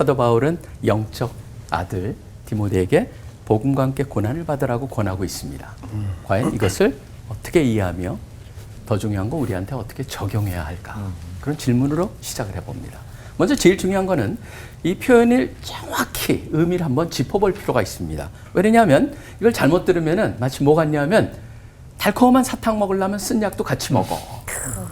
사도 바울은 영적 아들 디모데에게 복음과 함께 고난을 받으라고 권하고 있습니다. 과연 이것을 어떻게 이해하며 더 중요한 건 우리한테 어떻게 적용해야 할까? 그런 질문으로 시작을 해봅니다. 먼저 제일 중요한 거는 이 표현을 정확히 의미를 한번 짚어볼 필요가 있습니다. 왜냐하면 이걸 잘못 들으면은 마치 뭐 같냐면 달콤한 사탕 먹으려면 쓴 약도 같이 먹어.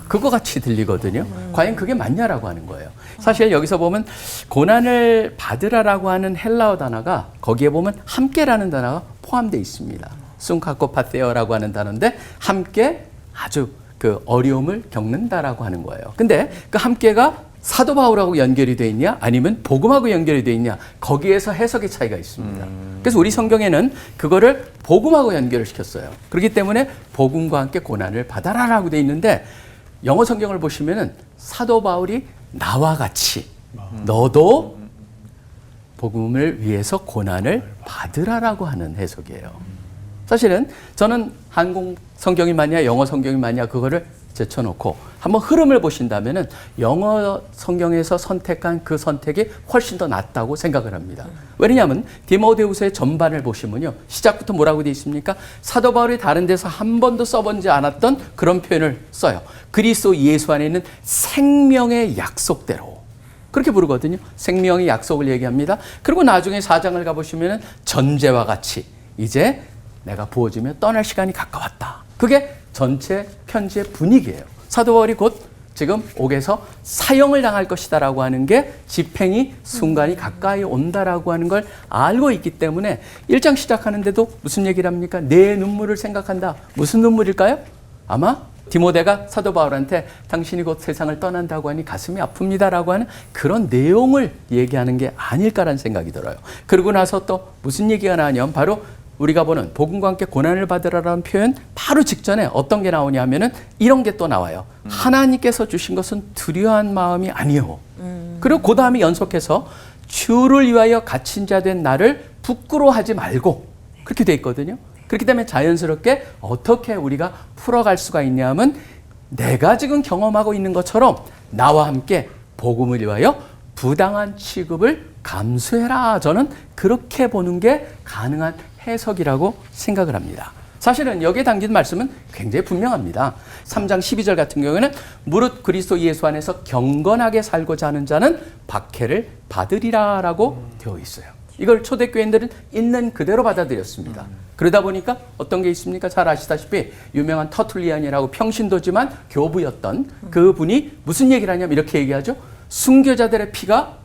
그거 같이 들리거든요. 과연 그게 맞냐라고 하는 거예요. 사실 여기서 보면 고난을 받으라라고 하는 헬라어 단어가 거기에 보면 함께라는 단어가 포함되어 있습니다. 순카코파테어라고 하는 단어인데 함께 아주 그 어려움을 겪는다라고 하는 거예요. 근데 그 함께가 사도 바울하고 연결이 돼 있냐 아니면 복음하고 연결이 돼 있냐 거기에서 해석의 차이가 있습니다. 그래서 우리 성경에는 그거를 복음하고 연결을 시켰어요. 그렇기 때문에 복음과 함께 고난을 받아라라고 돼 있는데 영어 성경을 보시면은 사도 바울이 나와 같이 너도 복음을 위해서 고난을 받으라라고 하는 해석이에요. 사실은 저는 한국 성경이 맞냐 영어 성경이 맞냐 그거를 제쳐놓고 한번 흐름을 보신다면은 영어 성경에서 선택한 그 선택이 훨씬 더 낫다고 생각을 합니다. 왜냐하면 디모데후서의 전반을 보시면요. 시작부터 뭐라고 되어 있습니까? 사도 바울이 다른 데서 한 번도 써본지 않았던 그런 표현을 써요. 그리스도 예수 안에 있는 생명의 약속대로. 그렇게 부르거든요. 생명의 약속을 얘기합니다. 그리고 나중에 4장을 가보시면은 전제와 같이 이제 내가 부어지며 떠날 시간이 가까웠다. 그게 전체 편지의 분위기예요. 사도 바울이 곧 지금 옥에서 사형을 당할 것이다라고 하는 게 집행이 순간이 가까이 온다라고 하는 걸 알고 있기 때문에 1장 시작하는데도 무슨 얘기를 합니까? 내 눈물을 생각한다. 무슨 눈물일까요? 아마 디모데가 사도 바울한테 당신이 곧 세상을 떠난다고 하니 가슴이 아픕니다라고 하는 그런 내용을 얘기하는 게 아닐까라는 생각이 들어요. 그러고 나서 또 무슨 얘기가 나냐면 바로 우리가 보는 복음과 함께 고난을 받으라라는 표현 바로 직전에 어떤 게 나오냐 하면은 이런 게 또 나와요. 하나님께서 주신 것은 두려운 마음이 아니요. 그리고 그 다음에 연속해서 주를 위하여 갇힌 자 된 나를 부끄러워하지 말고 그렇게 돼 있거든요. 그렇기 때문에 자연스럽게 어떻게 우리가 풀어갈 수가 있냐 하면 내가 지금 경험하고 있는 것처럼 나와 함께 복음을 위하여 부당한 취급을 감수해라. 저는 그렇게 보는 게 가능한 해석이라고 생각을 합니다. 사실은 여기에 담긴 말씀은 굉장히 분명합니다. 3장 12절 같은 경우에는 무릇 그리스도 예수 안에서 경건하게 살고자 하는 자는 박해를 받으리라 라고 되어 있어요. 이걸 초대교인들은 있는 그대로 받아들였습니다. 그러다 보니까 어떤 게 있습니까? 잘 아시다시피 유명한 터툴리안이라고 평신도지만 교부였던 그분이 무슨 얘기를 하냐면 이렇게 얘기하죠. 순교자들의 피가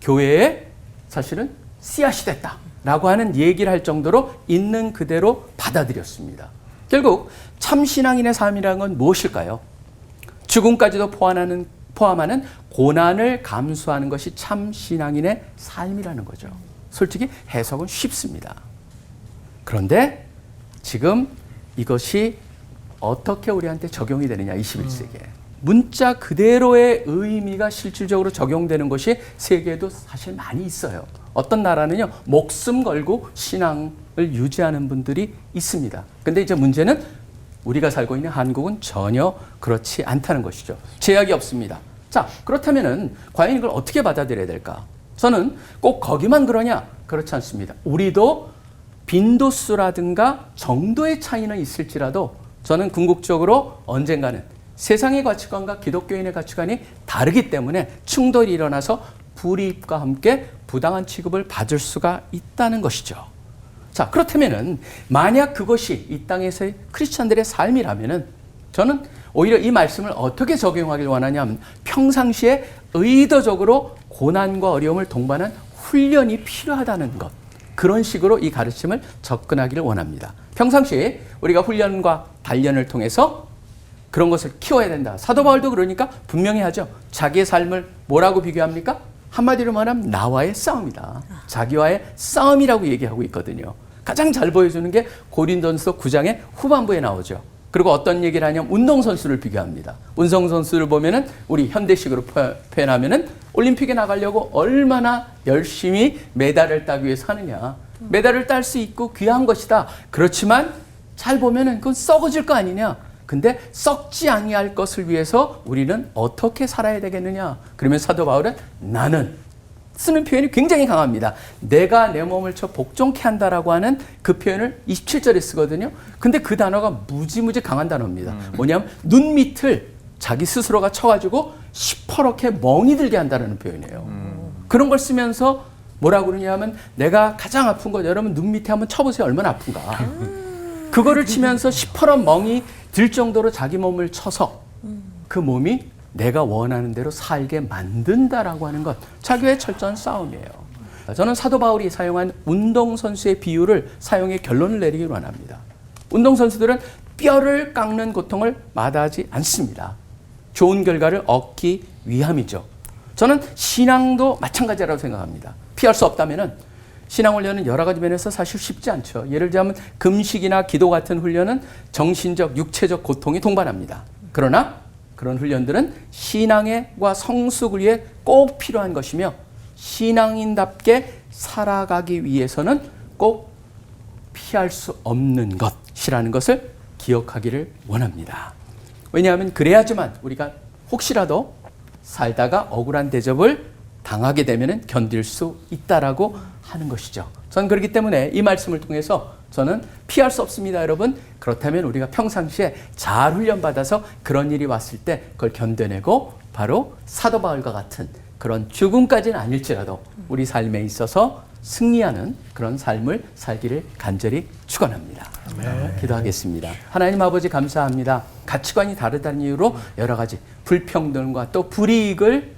교회에 사실은 씨앗이 됐다 라고 하는 얘기를 할 정도로 있는 그대로 받아들였습니다. 결국 참신앙인의 삶이라는 건 무엇일까요? 죽음까지도 포함하는 고난을 감수하는 것이 참신앙인의 삶이라는 거죠. 솔직히 해석은 쉽습니다. 그런데 지금 이것이 어떻게 우리한테 적용이 되느냐 21세기에. 문자 그대로의 의미가 실질적으로 적용되는 것이 세계에도 사실 많이 있어요. 어떤 나라는요, 목숨 걸고 신앙을 유지하는 분들이 있습니다. 근데 이제 문제는 우리가 살고 있는 한국은 전혀 그렇지 않다는 것이죠. 제약이 없습니다. 자, 그렇다면은 과연 이걸 어떻게 받아들여야 될까? 저는 꼭 거기만 그러냐? 그렇지 않습니다. 우리도 빈도수라든가 정도의 차이는 있을지라도 저는 궁극적으로 언젠가는 세상의 가치관과 기독교인의 가치관이 다르기 때문에 충돌이 일어나서 불이익과 함께 부당한 취급을 받을 수가 있다는 것이죠. 자, 그렇다면은 만약 그것이 이 땅에서의 크리스찬들의 삶이라면은 저는 오히려 이 말씀을 어떻게 적용하길 원하냐면 평상시에 의도적으로 고난과 어려움을 동반한 훈련이 필요하다는 것. 그런 식으로 이 가르침을 접근하기를 원합니다. 평상시에 우리가 훈련과 단련을 통해서 그런 것을 키워야 된다. 사도 바울도 그러니까 분명히 하죠. 자기의 삶을 뭐라고 비교합니까? 한마디로 말하면 나와의 싸움이다. 자기와의 싸움이라고 얘기하고 있거든요. 가장 잘 보여주는 게 고린도전서 9장의 후반부에 나오죠. 그리고 어떤 얘기를 하냐면 운동선수를 비교합니다. 운동선수를 보면은 우리 현대식으로 표현하면은 올림픽에 나가려고 얼마나 열심히 메달을 따기 위해서 하느냐. 메달을 딸 수 있고 귀한 것이다. 그렇지만 잘 보면은 그건 썩어질 거 아니냐. 근데 썩지 아니할 것을 위해서 우리는 어떻게 살아야 되겠느냐. 그러면 사도 바울은 나는 쓰는 표현이 굉장히 강합니다. 내가 내 몸을 쳐 복종케 한다라고 하는 그 표현을 27절에 쓰거든요. 근데 그 단어가 무지무지 강한 단어입니다. 뭐냐면 눈 밑을 자기 스스로가 쳐가지고 시퍼렇게 멍이 들게 한다는 표현이에요. 그런 걸 쓰면서 뭐라고 그러냐면 내가 가장 아픈 거 여러분 눈 밑에 한번 쳐보세요. 얼마나 아픈가. 그거를 치면서 시퍼런 멍이 들 정도로 자기 몸을 쳐서 그 몸이 내가 원하는 대로 살게 만든다라고 하는 것. 자기의 철저한 싸움이에요. 저는 사도 바울이 사용한 운동선수의 비유를 사용해 결론을 내리길 원합니다. 운동선수들은 뼈를 깎는 고통을 마다하지 않습니다. 좋은 결과를 얻기 위함이죠. 저는 신앙도 마찬가지라고 생각합니다. 피할 수 없다면은 신앙훈련은 여러 가지 면에서 사실 쉽지 않죠. 예를 들자면 금식이나 기도 같은 훈련은 정신적, 육체적 고통이 동반합니다. 그러나 그런 훈련들은 신앙과 성숙을 위해 꼭 필요한 것이며 신앙인답게 살아가기 위해서는 꼭 피할 수 없는 것이라는 것을 기억하기를 원합니다. 왜냐하면 그래야지만 우리가 혹시라도 살다가 억울한 대접을 당하게 되면 견딜 수 있다라고 하는 것이죠. 저는 그렇기 때문에 이 말씀을 통해서 저는 피할 수 없습니다, 여러분. 그렇다면 우리가 평상시에 잘 훈련받아서 그런 일이 왔을 때 그걸 견뎌내고 바로 사도 바울과 같은 그런 죽음까지는 아닐지라도 우리 삶에 있어서 승리하는 그런 삶을 살기를 간절히 축원합니다. 기도하겠습니다. 하나님 아버지 감사합니다. 가치관이 다르다는 이유로 여러 가지 불평등과 또 불이익을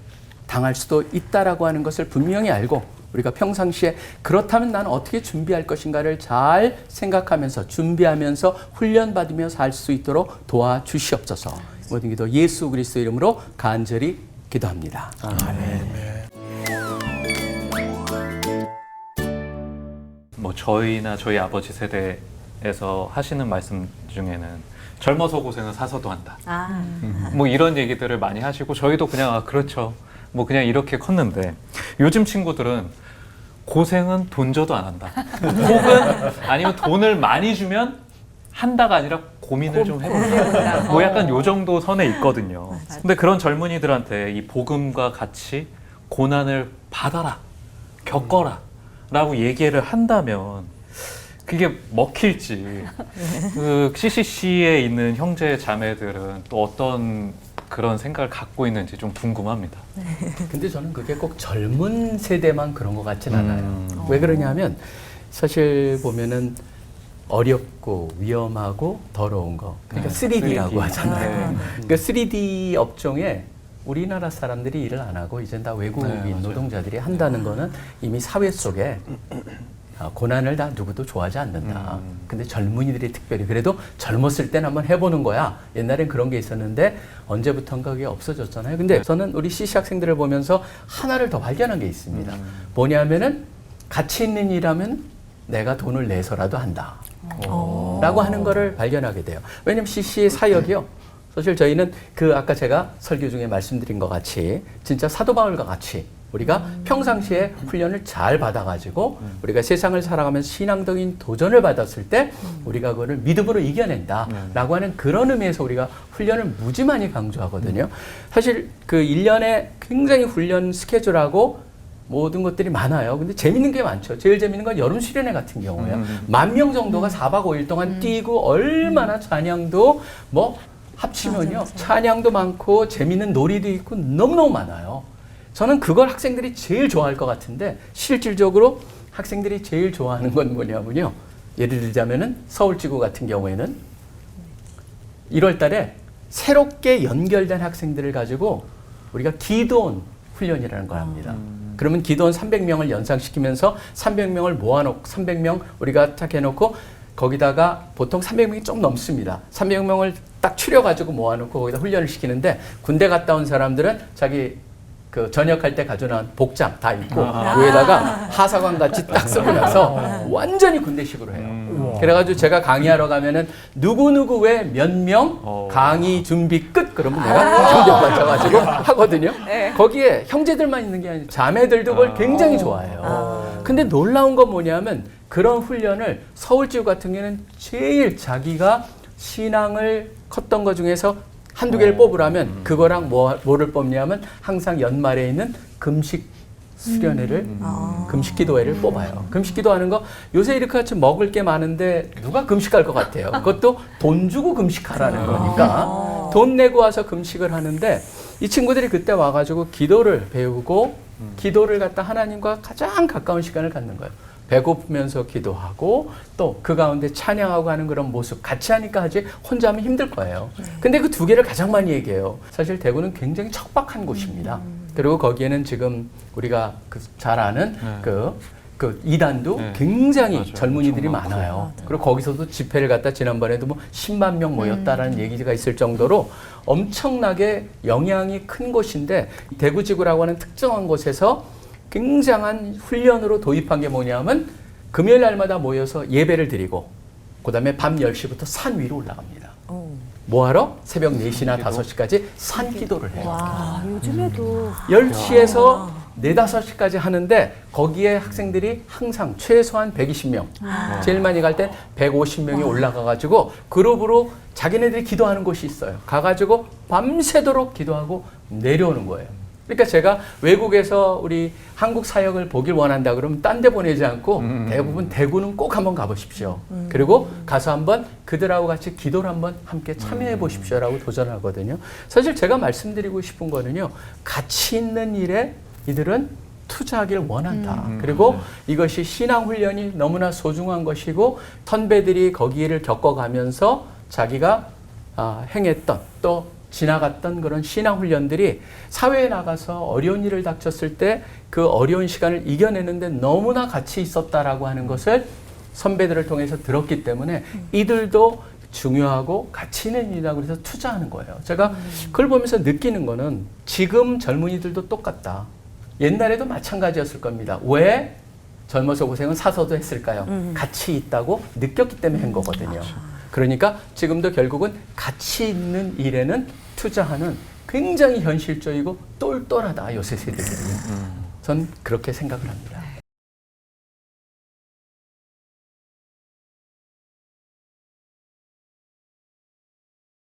당할 수도 있다라고 하는 것을 분명히 알고 우리가 평상시에 그렇다면 나는 어떻게 준비할 것인가를 잘 생각하면서 준비하면서 훈련받으며 살 수 있도록 도와주시옵소서. 모든 기도 예수 그리스도 이름으로 간절히 기도합니다. 아멘. 뭐 저희나 저희 아버지 세대에서 하시는 말씀 중에는 젊어서 고생은 사서도 한다. 뭐 이런 얘기들을 많이 하시고 저희도 그냥 그렇죠. 뭐 그냥 이렇게 컸는데 요즘 친구들은 고생은 돈 줘도 안 한다. 혹은 아니면 돈을 많이 주면 한다가 아니라 고민을 좀 해본다. 뭐 약간 요 정도 선에 있거든요. 근데 그런 젊은이들한테 이 복음과 같이 고난을 받아라, 겪어라 라고 얘기를 한다면 그게 먹힐지 그 CCC에 있는 형제 자매들은 또 어떤 그런 생각을 갖고 있는지 좀 궁금합니다. 근데 저는 그게 꼭 젊은 세대만 그런 것 같진 않아요. 왜 그러냐면 사실 보면은 어렵고 위험하고 더러운 거. 그러니까 3D라고 하잖아요. 그러니까 3D 업종에 우리나라 사람들이 일을 안 하고 이제 다 외국인 노동자들이 한다는 거는 이미 사회 속에 고난을 다 누구도 좋아하지 않는다. 근데 젊은이들이 특별히 그래도 젊었을 때는 한번 해보는 거야. 옛날엔 그런 게 있었는데 언제부턴가 그게 없어졌잖아요. 근데 저는 우리 CC 학생들을 보면서 하나를 더 발견한 게 있습니다. 뭐냐면은 가치 있는 일하면 내가 돈을 내서라도 한다. 라고 하는 거를 발견하게 돼요. 왜냐면 CC의 사역이요. 사실 저희는 그 아까 제가 설교 중에 말씀드린 것 같이 진짜 사도 바울과 같이 우리가 평상시에 훈련을 잘 받아가지고 우리가 세상을 살아가면서 신앙적인 도전을 받았을 때 우리가 그거를 믿음으로 이겨낸다라고 하는 그런 의미에서 우리가 훈련을 무지 많이 강조하거든요. 사실 그 1년에 굉장히 훈련 스케줄하고 모든 것들이 많아요. 근데 재밌는 게 많죠. 제일 재밌는 건 여름 수련회 같은 경우에요. 10,000명 정도가 4박 5일 동안 뛰고 얼마나 찬양도 뭐 합치면요. 맞아. 찬양도 많고 재밌는 놀이도 있고 너무너무 많아요. 저는 그걸 학생들이 제일 좋아할 것 같은데 실질적으로 학생들이 제일 좋아하는 건 뭐냐면요. 예를 들자면은 서울지구 같은 경우에는 1월 달에 새롭게 연결된 학생들을 가지고 우리가 기도원 훈련이라는 걸 합니다. 그러면 기도원 300명을 연상시키면서 300명을 모아놓고 300명 우리가 딱 해놓고 거기다가 보통 300명이 좀 넘습니다. 300명을 딱 추려가지고 모아놓고 거기다 훈련을 시키는데 군대 갔다 온 사람들은 자기 그 전역할 때 가져온 복장 다 입고 위에다가 하사관 같이 딱 쓰고 나서 완전히 군대식으로 해요. 그래가지고 제가 강의하러 가면은 누구누구 왜 몇 명 강의 준비 끝 그러면 내가 전격 맞춰가지고 하거든요. 거기에 형제들만 있는 게 아니라 자매들도 그걸 굉장히 좋아해요. 근데 놀라운 건 뭐냐면 그런 훈련을 서울지구 같은 경우는 제일 자기가 신앙을 컸던 것 중에서 한두 개를 뽑으라면 그거랑 뭐를 뽑냐면 항상 연말에 있는 금식 수련회를 금식기도회를 뽑아요. 금식기도하는 거 요새 이렇게 같이 먹을 게 많은데 누가 금식할 것 같아요. 그것도 돈 주고 금식하라는 거니까 돈 내고 와서 금식을 하는데 이 친구들이 그때 와가지고 기도를 배우고 기도를 갖다 하나님과 가장 가까운 시간을 갖는 거예요. 배고프면서 기도하고 또 그 가운데 찬양하고 하는 그런 모습 같이 하니까 하지 혼자 하면 힘들 거예요. 근데 그 두 개를 가장 많이 얘기해요. 사실 대구는 굉장히 척박한 곳입니다. 그리고 거기에는 지금 우리가 잘 아는 그 이단도 네. 굉장히 맞아요. 젊은이들이 엄청 많고. 많아요. 그리고 거기서도 집회를 갖다 지난번에도 뭐 10만 명 모였다라는 얘기가 있을 정도로 엄청나게 영향이 큰 곳인데 대구지구라고 하는 특정한 곳에서 굉장한 훈련으로 도입한 게 뭐냐면 금요일 날마다 모여서 예배를 드리고 그다음에 밤 10시부터 산 위로 올라갑니다. 뭐하러? 새벽 4시나 5시까지 산 기도를 해요. 와, 요즘에도 10시에서 4, 5시까지 하는데 거기에 학생들이 항상 최소한 120명, 제일 많이 갈 땐 150명이 올라가가지고 그룹으로 자기네들이 기도하는 곳이 있어요. 가가지고 밤새도록 기도하고 내려오는 거예요. 그러니까 제가 외국에서 우리 한국 사역을 보길 원한다 그러면 딴 데 보내지 않고 대부분 대구는 꼭 한번 가보십시오. 그리고 가서 한번 그들하고 같이 기도를 한번 함께 참여해 보십시오라고 도전하거든요. 사실 제가 말씀드리고 싶은 거는요. 가치 있는 일에 이들은 투자하길 원한다. 그리고 이것이 신앙훈련이 너무나 소중한 것이고 선배들이 거기를 겪어가면서 자기가 행했던 또 지나갔던 그런 신앙훈련들이 사회에 나가서 어려운 일을 닥쳤을 때 그 어려운 시간을 이겨내는데 너무나 가치 있었다라고 하는 것을 선배들을 통해서 들었기 때문에 이들도 중요하고 가치 있는 일이라고 해서 투자하는 거예요. 제가 그걸 보면서 느끼는 거는 지금 젊은이들도 똑같다. 옛날에도 마찬가지였을 겁니다. 왜 젊어서 고생은 사서도 했을까요? 가치 있다고 느꼈기 때문에 한 거거든요. 그러니까 지금도 결국은 가치 있는 일에는 투자하는 굉장히 현실적이고 똘똘하다 요새 세대들은. 전 그렇게 생각을 합니다.